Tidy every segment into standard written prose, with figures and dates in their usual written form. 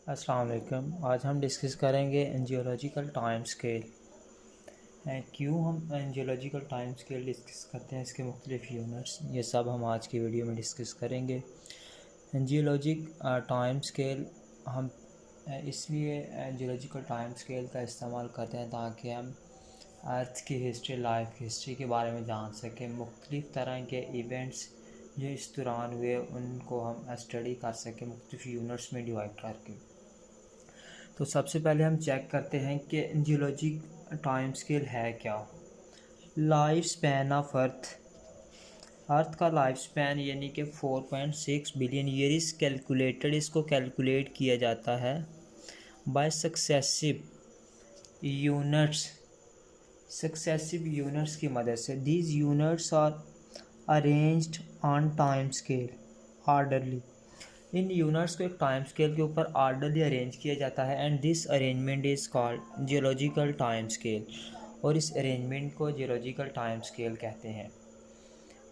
अस्सलाम वालेकुम। आज हम डिस्कस करेंगे जियोलॉजिकल टाइम स्केल। क्यों हम जियोलॉजिकल टाइम स्केल डिस्कस करते हैं, इसके मुख्तलिफ यूनिट्स, ये सब हम आज की वीडियो में डिस्कस करेंगे। जियोलॉजिक टाइम स्केल हम इसलिए जियोलॉजिकल टाइम स्केल का इस्तेमाल करते हैं ताकि हम अर्थ की हिस्ट्री, लाइफ की हिस्ट्री के बारे में जान सकें। मुख्तलिफ़ तरह के इवेंट्स जो इस दौरान हुए उनको हम स्टडी कर सकें मुख्तलिफ यूनिट्स में डिवाइड करके। तो सबसे पहले हम चेक करते हैं कि जियोलॉजिक टाइम स्केल है क्या। लाइफ स्पैन ऑफ अर्थ का लाइफ स्पैन यानी कि 4.6 बिलियन ईयर इज़ कैलकुलेटेड। इसको कैलकुलेट किया जाता है बाय सक्सेसिव यूनिट्स की मदद से। These units are arranged on time scale orderly. इन यूनिट्स को एक टाइम स्केल के ऊपर आर्डरली अरेंज किया जाता है and this arrangement is called geological time scale. और इस अरेंजमेंट को जियोलॉजिकल टाइम स्केल कहते हैं।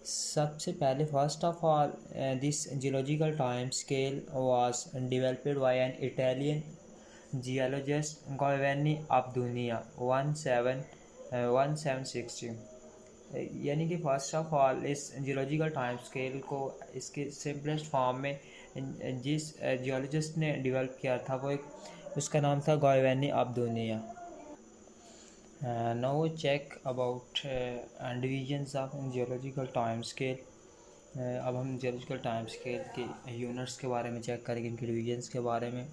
सबसे पहले first of all this geological time scale was developed by an Italian geologist गोवेर्नी अब्दुनिया 1760। यानी कि फ़र्स्ट ऑफ ऑल इस जियोलॉजिकल टाइम स्केल को इसके सिंपलेस्ट फॉर्म में जिस जियोलॉजिस्ट ने डेवलप किया था वो उसका नाम था गोवेर्नी Arduino. Now check about divisions of geological time scale. अब हम जियोलॉजिकल टाइम स्केल के यूनिट्स के बारे में चेक करेंगे, इनके डिविजन्स के बारे में।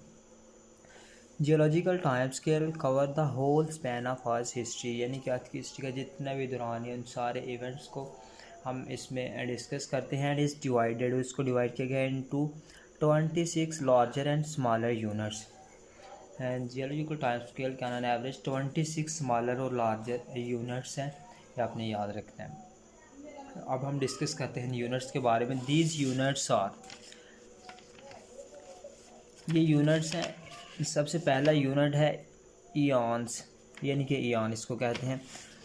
Geological time scale cover the whole span of earth history, यानी कि अर्थ की हिस्ट्री का जितना भी दौरान है उन सारे इवेंट्स को हम इसमें डिस्कस करते हैं। एंड इज़ डिवाइडेड, उसको डिवाइड किया गया into 26 larger and smaller units. And geological time scale के ऑन एवरेज 26 स्मॉलर और लार्जर यूनिट्स हैं, ये आपने याद रखना है। अब हम डिस्कस करते हैं यूनिट्स के बारे में। दीज यूनिट्स आर, ये यूनिट्स हैं। सबसे पहला यूनिट है ईयॉन्स, यानी कि ईयॉन इसको कहते हैं।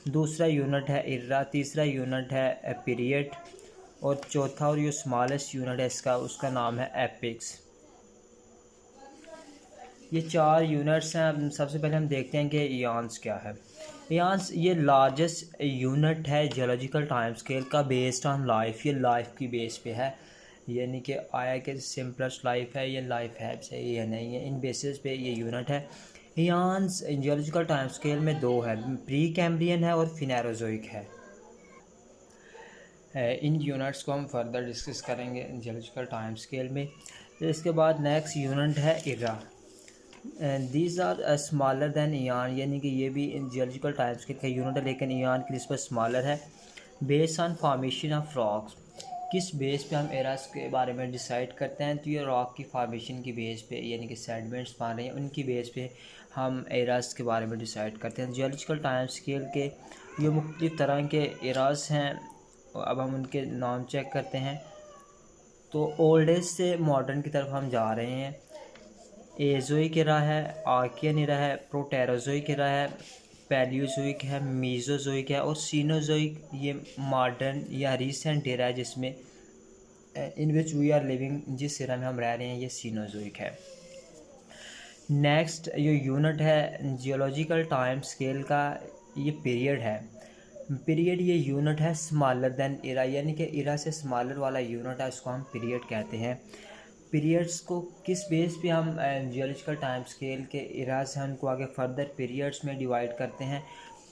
दूसरा यूनिट है इर्रा, तीसरा यूनिट है पीरियड, और चौथा और जो स्मॉलेस्ट यूनिट है इसका, उसका नाम है एपिक्स। ये चार यूनिट्स हैं। सबसे पहले हम देखते हैं कि ईयॉन्स क्या है। ईयॉन्स ये लार्जेस्ट यूनिट है जियोलॉजिकल टाइम स्केल का, बेस्ड ऑन लाइफ। ये लाइफ की बेस पे है, यानी कि आया कि सिंपलेस्ट लाइफ है, ये लाइफ है सही है नहीं है, इन बेसिस पे ये यूनिट है। ईयॉन्स जियोलॉजिकल टाइम स्केल में दो है, प्री कैम्ब्रियन है और फिनेरोजोइक है। इन यूनिट्स को हम फर्दर डिस्कस करेंगे जियोलॉजिकल टाइम स्केल में। इसके बाद नेक्स्ट यूनिट है era. These are smaller than eon, यानी कि ये भी जियोलॉजिकल टाइम स्केल का यूनिट है लेकिन ईयान की निस्बत स्मॉलर है। Based on formation of rocks, किस बेस पे हम एरास के बारे में डिसाइड करते हैं, तो ये रॉक की फॉर्मेशन की बेस पे, यानी कि सेडिमेंट्स बन रहे हैं उनकी बेस पे हम एरास के बारे में डिसाइड करते हैं। जियोलॉजिकल टाइम स्केल के ये मुख्तलिफ़ तरह के एरास हैं। अब हम उनके नाम चेक करते हैं। तो ओल्डेस्ट से मॉडर्न की तरफ हम जा रहे हैं। एजोइक एरा है, आर्कियन एरा है, प्रोटेरोजोइक एरा है, पैलियोजोइक है, मीज़ोजोइक है और सीनोजोइक ये मॉडर्न या रिसेंट एरा है जिसमें इन विच वी आर लिविंग, जिस एरा में हम रह रहे हैं ये सीनोजोइक है। नेक्स्ट ये यूनिट है जियोलॉजिकल टाइम स्केल का, ये पीरियड है। पीरियड ये यूनिट है स्मॉलर देन एरा, यानी कि एरा से स्मॉलर वाला यूनिट है, उसको हम पीरियड कहते हैं। पीरियड्स को किस बेस पे हम जियोलॉजिकल टाइम स्केल के एराज हैं उनको आगे फर्दर पीरियड्स में डिवाइड करते हैं।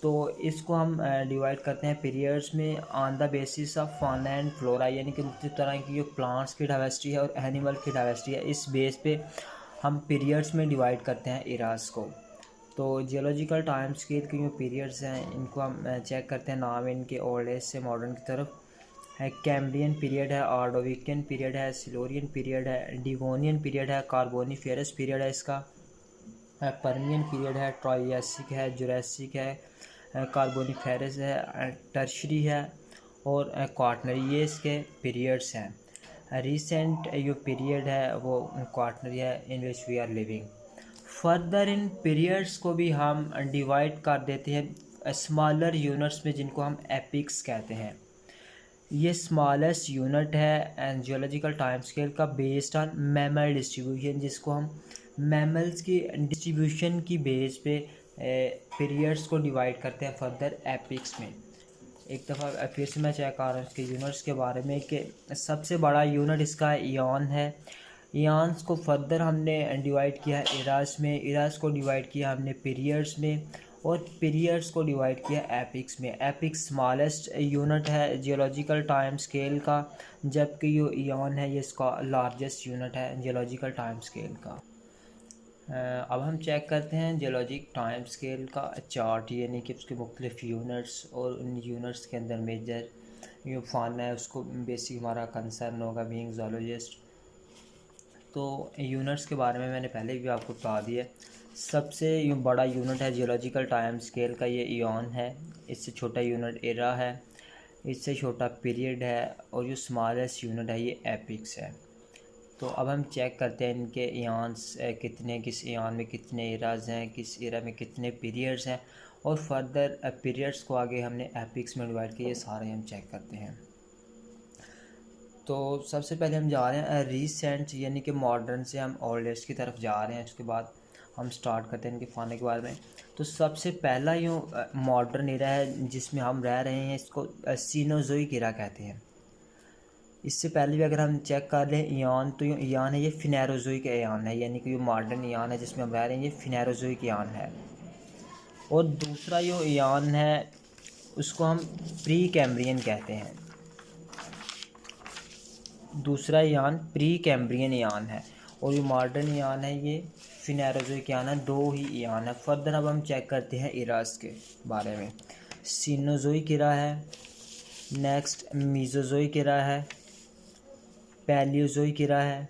तो इसको हम डिवाइड करते हैं पीरियड्स में on the basis of fauna and flora, यानी कि मुख्तलिफ तरह की जो प्लांट्स की डाइवर्सिटी है और एनिमल की डाइवर्सिटी है, इस बेस पे हम पीरियड्स में डिवाइड करते हैं एराज को। तो जियोलॉजिकल टाइम स्केल के जो पीरियड्स हैं इनको हम चेक करते हैं, नाम इनके ओल्ड एज से मॉडर्न की तरफ है। कैम्ब्रियन पीरियड है, ऑर्डोविकियन पीरियड है, सिलोरियन पीरियड है, डिवोनियन पीरियड है, कार्बोनीफेरस पीरियड है इसका, परमियन पीरियड है, ट्राइएसिक है, जुरासिक है, कार्बोनीफेरस है, टर्शरी है और क्वार्टनरी, ये इसके पीरियड्स हैं। रिसेंट जो पीरियड है वो क्वार्टनरी है in which we are living. Further इन पीरियड्स को भी हम डिवाइड कर देते हैं स्मॉलर यूनिट्स में जिनको हम एपिक्स कहते हैं। ये स्मॉलेस्ट यूनिट है जियोलॉजिकल टाइम स्केल का, बेस्ड ऑन मैमल डिस्ट्रीब्यूशन, जिसको हम मैमल्स की डिस्ट्रीब्यूशन की बेस पे पीरियड्स को डिवाइड करते हैं फर्दर एपिक्स में। एक दफ़ा फिर से मैं चेक कर रहा हूँ इसके यूनिट्स के बारे में कि सबसे बड़ा यूनिट इसका ईयॉन है। ईयॉन्स को फर्दर हमने डिवाइड किया है इरास में, इरास को डिवाइड किया हमने पीरियड्स में, और पीरियड्स को डिवाइड किया एपिक्स में। एपिक्स स्मॉलेस्ट यूनिट है जियोलॉजिकल टाइम स्केल का, जबकि जो ईयॉन है ये इसका लार्जेस्ट यूनिट है जियोलॉजिकल टाइम स्केल का। अब हम चेक करते हैं जियोलॉजिक टाइम स्केल का चार्ट, यानी कि उसके मुख्तलिफ यूनिट्स और उन यूनिट्स के अंदर मेजर जो फाना है उसको बेसिक हमारा कंसर्न होगा बीइंग ज़ूलॉजिस्ट। तो यूनिट्स के बारे में मैंने पहले भी आपको बता दिया। सबसे बड़ा यूनिट है जियोलॉजिकल टाइम स्केल का ये ईयॉन है, इससे छोटा यूनिट एरा है, इससे छोटा पीरियड है, और जो स्मॉलेस्ट यूनिट है ये एपिक्स है। तो अब हम चेक करते हैं इनके ईयॉन्स कितने, किस ईयॉन में कितने एराज हैं, किस एरा में कितने पीरियड्स हैं, और फर्दर पीरियड्स को आगे हमने एपिक्स में डिवाइड किया, ये सारे हम चेक करते हैं। तो सबसे पहले हम जा रहे हैं रीसेंट यानी कि मॉडर्न से हम ओल्डेस्ट की तरफ जा रहे हैं। उसके बाद हम स्टार्ट करते हैं इनके फाने के बारे में। तो सबसे पहला यूँ मॉडर्न एरा है जिसमें हम रह रहे हैं, इसको सीनोज़ोइक एरा कहते हैं। इससे पहले भी अगर हम चेक कर लें ईयान, तो ये ईयान है ये फिनेरोज़ोइक ईयान है, यानी कि जो मॉडर्न ईयान है जिसमें हम रह रहे हैं ये फिनेरोज़ोइक ईयान है। और दूसरा जो ईयान है उसको हम प्री कैम्ब्रियन कहते हैं। दूसरा ईयान प्री कैम्ब्रियन ईयान है, और जो मॉडर्न ईयान है ये फिनेरोज़ोइक ईयान है। दो ही ईयान है। फर्दर अब हम चेक करते हैं इरास के बारे में। सीनोज़ोइक एरा है, नेक्स्ट मीज़ोज़ोइक एरा है, पैलियोज़ोइक एरा है,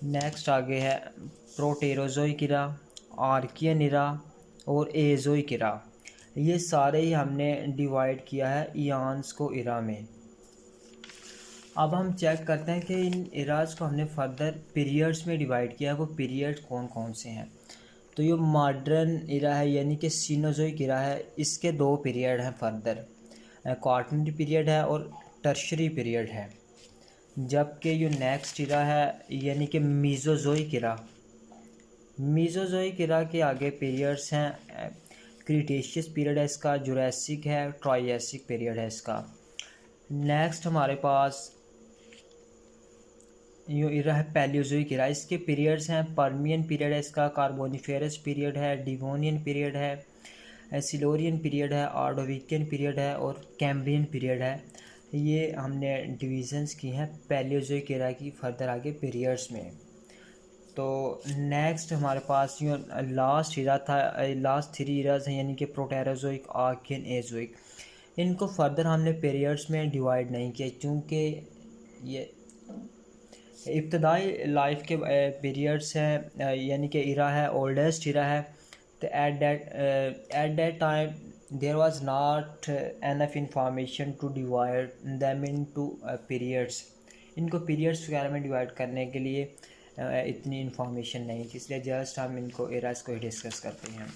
नेक्स्ट आगे है प्रोटेरोज़ोइक एरा, आर्कियन एरा और एज़ोइक एरा। ये सारे ही हमने डिवाइड किया है ईयान्स को एरा में। अब हम चेक करते हैं कि इन एराज को हमने फर्दर पीरियड्स में डिवाइड किया है, वो पीरियड कौन कौन से हैं। तो ये मॉडर्न एरा है यानी कि सीनोज़ोइक एरा है, इसके दो पीरियड हैं फर्दर, क्वार्टरनरी पीरियड है और टर्शरी पीरियड है। जबकि जो नेक्स्ट एरा है यानी कि मीज़ोज़ोइक एरा, मीज़ोज़ोइक एरा के आगे पीरियड्स हैं, क्रिटेशियस पीरियड है इसका, जुरासिक है, ट्रायसिक पीरियड है इसका। नेक्स्ट हमारे पास यो एरा है पैलियोज़ोइक एरा, इसके पीरियड्स हैं, पर्मियन पीरियड है इसका, कार्बोनिफेरस पीरियड है, डिवोनियन पीरियड है, सिलोरियन पीरियड है, ऑर्डोविकियन पीरियड है और कैम्ब्रियन पीरियड है। ये हमने डिविजन्स की हैं पैलियोज़ोइक एरा की फर्दर आगे पीरियड्स में। तो नेक्स्ट हमारे पास यो लास्ट एरा था, लास्ट थ्री एराज हैं यानी कि प्रोटेरोज़ोइक, आर्कियन, एज़ोइक। इनको फर्दर हमने पीरियड्स में डिवाइड नहीं किया क्योंकि ये इब्तदाई लाइफ के पीरियड्स हैं, यानी कि एरा है, ओल्डेस्ट एरा है। तो at that time there was not enough information to divide them into periods. इनको पीरियड्स वगैरह में डिवाइड करने के लिए इतनी इंफॉर्मेशन नहीं थी, इसलिए जस्ट हम इनको एराज को ही डिस्कस करते हैं।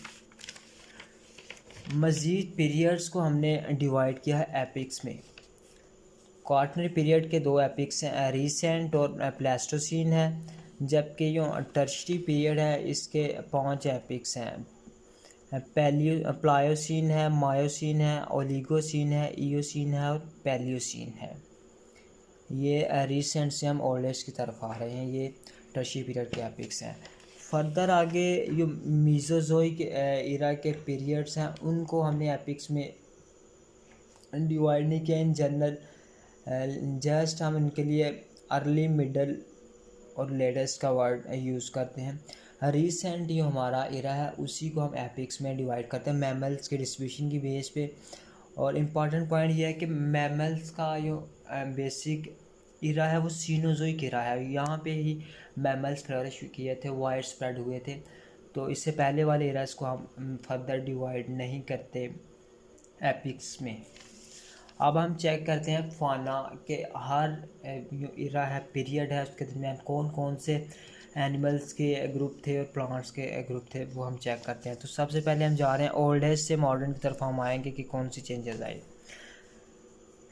मज़ीद पीरियड्स को हमने डिवाइड किया है एपिक्स में। क्वार्टनरी पीरियड के दो एपिक्स हैं, रीसेंट और प्लेस्टोसीन है, जबकि जो टर्शरी पीरियड है इसके 5 एपिक्स हैं, प्लायोसीन है, मायोसीन है, ओलिगोसीन है, ईओसीन है और पैलियोसीन है। ये रीसेंट से हम ओल्डेस्ट की तरफ आ रहे हैं, ये टर्शरी पीरियड के एपिक्स हैं। फर्दर आगे जो मीज़ोज़ोइक एरा के पीरियड्स हैं उनको हमने एपिक्स में डिवाइड नहीं किया इन जनरल, जस्ट हम इनके लिए अर्ली, मिडल और लेटेस्ट का वर्ड यूज़ करते हैं। रीसेंट जो हमारा एरा है उसी को हम एपिक्स में डिवाइड करते हैं मैमल्स के डिस्ट्रीब्यूशन की बेस पे। और इम्पॉर्टेंट पॉइंट ये है कि मैमल्स का जो बेसिक एरा है वो सीनोज़ोइक एरा है, यहाँ पे ही मैमल्स फ्लरिश किए थे, वाइड स्प्रेड हुए थे। तो इससे पहले वाले एराज को हम फर्दर डिवाइड नहीं करते एपिक्स में। अब हम चेक करते हैं फाना के हर जो एरा है, पीरियड है, उसके दरमियान कौन कौन से एनिमल्स के ग्रुप थे और प्लांट्स के ग्रुप थे, वो हम चेक करते हैं। तो सबसे पहले हम जा रहे हैं ओल्डेस्ट से मॉडर्न की तरफ हम आएंगे कि कौन सी चेंजेस आए।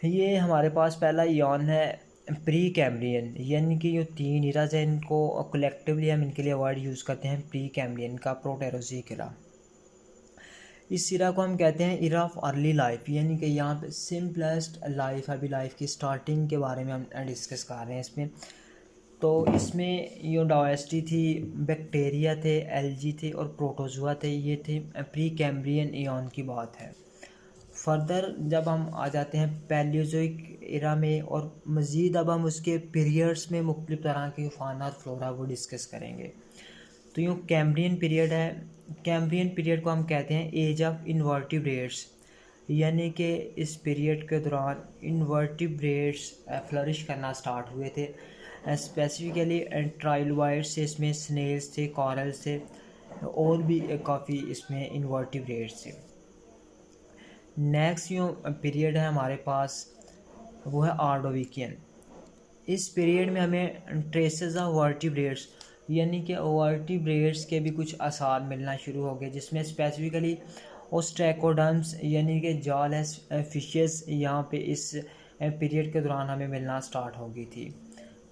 ये हमारे पास पहला ईयॉन है प्री कैम्ब्रियन, यानी कि जो 3 इराज हैं इनको कलेक्टिवली हम इनके लिए वर्ड यूज़ करते हैं प्री कैम्ब्रियन का प्रोटेरोज़ोइक इरा। इस इरा को हम कहते हैं इरा ऑफ अर्ली लाइफ, यानी कि यहाँ पे सिंपलेस्ट लाइफ, अभी लाइफ की स्टार्टिंग के बारे में हम डिस्कस कर रहे हैं इसमें। तो इसमें जो डायवर्सिटी थी, बैक्टीरिया थे, एल्गी थे और प्रोटोजुआ थे, ये थे प्री कैम्ब्रियन इयॉन की बात है। फर्दर जब हम आ जाते हैं पैलियोज़ोइक इरा में, और मज़ीद अब हम उसके पीरियड्स में मुख्तलिफ़ तरह के फाना और फ्लोरा को डिस्कस करेंगे। तो यूँ कैम्ब्रियन पीरियड है, कैम्ब्रियन पीरियड को हम कहते हैं एज ऑफ इन्वर्टिब्रेट्स, यानी कि इस पीरियड के दौरान इन्वर्टिब्रेट्स फ्लरिश करना स्टार्ट हुए थे। स्पेसिफिकली ट्राइलोबाइट्स से, इसमें स्नेल्स थे, कॉरल्स थे, और भी काफ़ी इसमें इन्वर्टिब्रेट्स थे। नेक्स्ट जो पीरियड है हमारे पास वो है ऑर्डोविकियन। इस पीरियड में हमें ट्रेसेस ऑफ वर्टिब्रेट्स, यानी कि वर्टिब्रेट्स के भी कुछ आसार मिलना शुरू हो गए, जिसमें स्पेसिफिकली ओस्ट्रैकोडर्म्स यानी कि जॉलेस फिशेस यहाँ पे इस पीरियड के दौरान हमें मिलना स्टार्ट हो गई थी।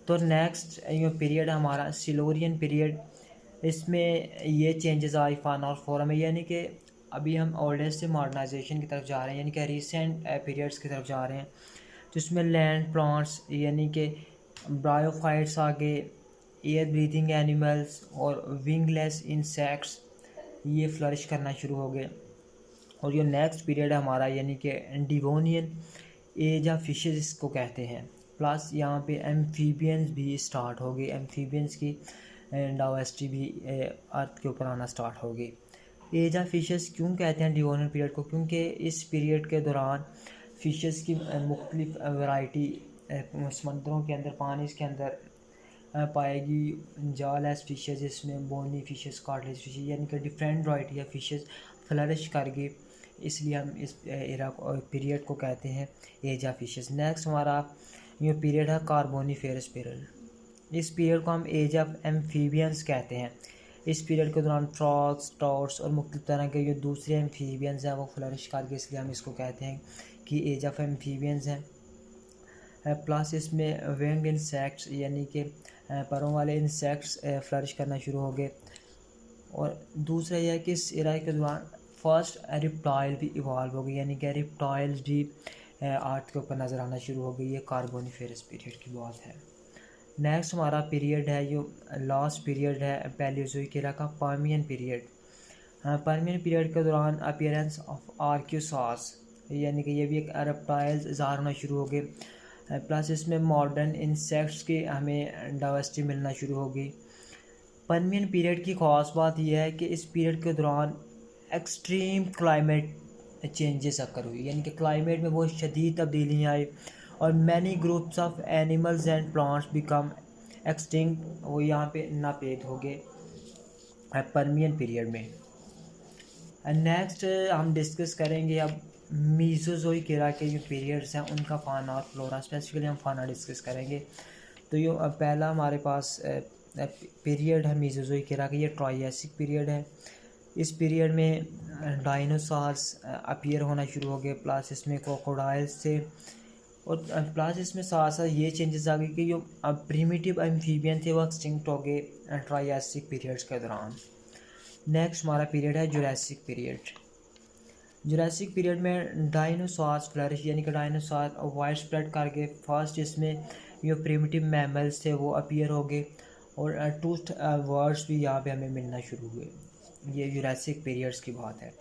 तो नेक्स्ट ये पीरियड हमारा सिलोरियन पीरियड। इसमें ये चेंजेस आई फाना और फ्लोरा में, यानी कि अभी हम ओल्डेस्ट से मॉडर्नाइजेशन की तरफ जा रहे हैं, यानी कि रिसेंट पीरियड्स की तरफ जा रहे हैं। तो इसमें लैंड प्लांट्स यानी कि ब्रायोफाइट्स आ गए, एयर ब्रीथिंग एनिमल्स और विंगलेस इंसेक्ट्स ये फ्लरिश करना शुरू हो गए। और ये नेक्स्ट पीरियड है हमारा, यानी कि डिवोनियन एज ऑफ फिशेस इसको कहते हैं। प्लस यहाँ पे एम्फीबियंस भी स्टार्ट हो गई, एम्फीबियंस की डाइवर्सिटी भी अर्थ के ऊपर आना स्टार्ट हो गई। एज ऑफ फिशेस क्यों कहते हैं डिवोनियन पीरियड को? क्योंकि इस पीरियड के दौरान फ़िशेस की मुख्तलिफ वैरायटी समुद्रों के अंदर, पानी के अंदर पाएगी। जालेस फिशेस, इसमें बोनी फिशेस, कार्टिलेज फिशेस, यानी कि different variety of fishes flourish कर गई। इसलिए हम इस एरा पीरियड को कहते हैं एज ऑफ फिशेस। नेक्स्ट हमारा ये पीरियड है कार्बोनिफेरस पीरियड। इस पीरियड को हम एज ऑफ एम्फीबियंस कहते हैं। इस पीरियड के दौरान फ्रॉग्स, ट्राउट्स और मुख्तलिफ तरह के जो दूसरे एम्फीबियंस हैं वो फ्लरिश कर गए, इसलिए हम इसको कहते हैं कि एज ऑफ एम्फीबियंस हैं। प्लस इसमें विंग इंसेक्ट्स यानी कि परों वाले इंसेक्ट्स फ्लरिश करना शुरू हो गए। और दूसरा यह है कि इस एरा के दौरान फर्स्ट रिप्टाइल भी इवॉल्व हो गई, यानी कि रिप्टाइल्स भी अर्थ के ऊपर नज़र आना शुरू हो गई। ये कार्बोनिफेरस पीरियड की बात है। नेक्स्ट हमारा पीरियड है जो लास्ट पीरियड है पैलियोज़ोइक एरा का, पर्मियन पीरियड। पर्मियन पीरियड के दौरान अपीयरेंस ऑफ आर्क्योसास, यानी कि ये भी एक रेप्टाइल्स इज़हार होना शुरू हो गए। प्लस इसमें मॉडर्न इंसेक्ट्स की हमें डाइवर्सिटी मिलना शुरू हो गई। पर्मियन पीरियड की ख़ास बात यह है कि इस पीरियड के दौरान एक्सट्रीम क्लाइमेट चेंजेस अकर हुई, यानी कि क्लाइमेट में बहुत शदीद तब्दीलियाँ आई और many groups of animals and plants become extinct, वो यहाँ पे नापेद हो गए पर्मियन पीरियड में। नेक्स्ट हम डिस्कस करेंगे अब मीज़ोज़ोइक एरा के जो पीरियड्स हैं उनका फाना और फ्लोरा। स्पेसिफिकली हम फाना डिस्कस करेंगे। तो ये पहला हमारे पास पीरियड है मीज़ोज़ोइक एरा का, ये ट्रायसिक पीरियड है। इस पीरियड में डायनासोर्स अपीयर होना शुरू हो गए, प्लस इसमें क्रोकोडाइल्स थे, और प्लस इसमें साथ साथ ये चेंजेस आ गए कि जो प्रीमिटिव एम्फीबियन थे वो एक्सटिंक्ट हो गए ट्रायसिक पीरियड्स के दौरान। नेक्स्ट हमारा पीरियड है जुरासिक पीरियड। जुरासिक पीरियड में डायनासोर्स फ्लरिश, यानी कि डायनासोर वाइड स्प्रेड करके फर्स्ट इसमें जो प्रिमिटिव मैमल्स थे वो अपीयर हो गए, और टूथ वर्ड्स भी यहाँ पे हमें मिलना शुरू हुए। ये जुरासिक पीरियड्स की बात है।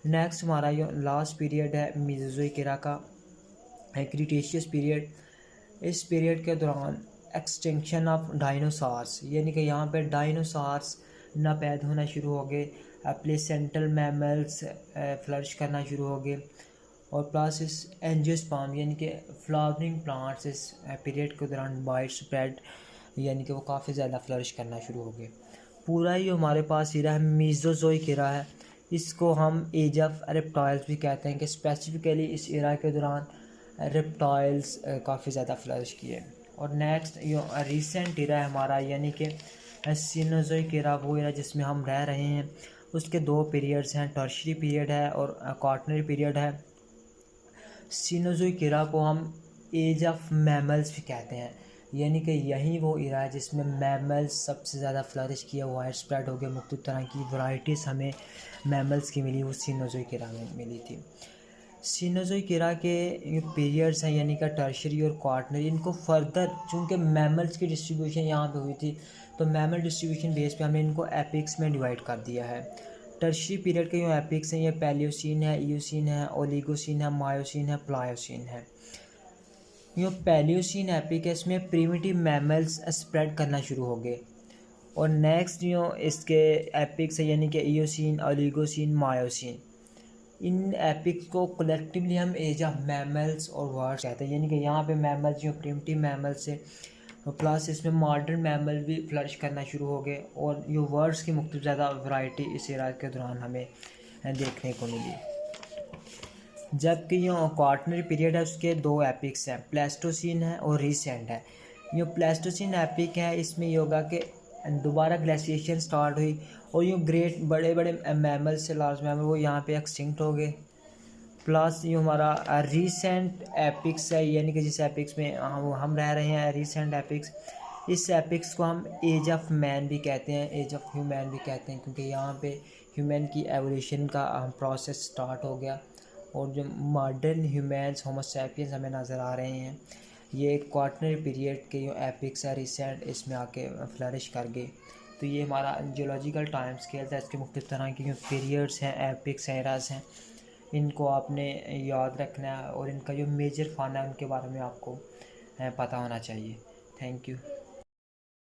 नेक्स्ट हमारा जो लास्ट पीरियड है मीज़ोज़ोइक एरा का, क्रीटेशियस पीरियड। इस पीरियड के दौरान एक्सटिंक्शन ऑफ डायनासोर्स, यानी कि यहाँ पे डायनासोर्स नापैद होना शुरू हो गए, प्लेसेंटल मैमल्स फ्लरिश करना शुरू हो गए, और प्लस इस एंजियोस्पर्म यानी कि फ्लावरिंग प्लांट्स इस पीरियड के दौरान वाइड स्प्रेड, यानी कि वो काफ़ी ज़्यादा फ्लरिश करना शुरू हो गए। पूरा ही हमारे पास एरा है मीज़ोज़ोइक एरा है। इसको हम एज ऑफ रेप्टाइल्स भी कहते हैं कि स्पेसिफिकली इस एरा के दौरान रेप्टाइल्स काफ़ी ज़्यादा फ्लरिश किए। और नेक्स्ट जो रिसेंट एरा है हमारा, यानी कि सीनोज़ोइक एरा, वो एरा जिसमें हम रह रहे हैं, उसके दो पीरियड्स हैं, टर्शियरी पीरियड है और क्वार्टनरी पीरियड है। सीनोज़ोइक एरा को हम एज ऑफ मैमल्स भी कहते हैं, यानी कि यही वो इरा है जिसमें मैमल्स सबसे ज़्यादा फ्लरिश किया, वाइड स्प्रेड हो गया, मुख्तलिफ तरह की वैरायटीज़ हमें मैमल्स की मिली, वो सीनोज़ोइक इरा में मिली थी। सीनोज़ोइक इरा के पीरियड्स हैं यानी कि टर्शरी और क्वार्टनरी, इनको फर्दर चूँकि मैमल्स की डिस्ट्रीब्यूशन यहाँ पे हुई थी तो मैमल डिस्ट्रीब्यूशन बेस पे हमने इनको एपिक्स में डिवाइड कर दिया है। टर्शरी पीरियड के जो एपिक्स हैं ये पैलियोसीन है, इयोसीन है, ओलिगोसीन है, मायोसीन है, प्लायोसीन है। जो पैलियोसीन एपिक है इसमें प्रिमिटिव मैमल्स स्प्रेड करना शुरू हो गए, और नेक्स्ट जो इसके एपिक्स है यानी कि इयोसीन, ओलिगोसीन, मायोसीन, इन एपिक्स को कलेक्टिवली हम एज ऑफ मैमल्स और वर्ड्स कहते हैं, यानी कि यहाँ पे मैमल्स जो प्रिमिटिव मैमल्स से प्लस इसमें मॉडर्न मैमल भी फ्लरिश करना शुरू हो गए, और ये वर्ड्स की मुख्तलिफ ज़्यादा वैरायटी इस इरा के दौरान हमें देखने को मिली। जबकि जो क्वार्टनरी पीरियड है उसके दो एपिक्स हैं, प्लेस्टोसीन है और रिसेंट है। जो प्लेस्टोसीन एपिक है इसमें ये होगा कि दोबारा ग्लेशिएशन स्टार्ट हुई और यूँ ग्रेट बड़े बड़े मैमल से लार्ज मैमल वो यहाँ पे एक्सटिंक्ट हो गए। प्लस ये हमारा रीसेंट एपिक्स है, यानी कि जिस एपिक्स में हम रह रहे हैं रीसेंट एपिक्स, इस एपिक्स को हम एज ऑफ मैन भी कहते हैं, एज ऑफ ह्यूमन भी कहते हैं, क्योंकि यहाँ पे ह्यूमन की एवोल्यूशन का प्रोसेस स्टार्ट हो गया, और जो मॉडर्न ह्यूमन्स होमो सैपियंस हमें नज़र आ रहे हैं ये क्वार्टनरी पीरियड के जो एपिक्स है रिसेंट इसमें आके फ्लरिश कर गए। तो ये हमारा जियोलॉजिकल टाइम स्केल था, इसके मुख्तलिफ तरह की जो पीरियड्स हैं, एपिक्स, एरास हैं, इनको आपने याद रखना है और इनका जो मेजर फाना है उनके बारे में आपको पता होना चाहिए। Thank you.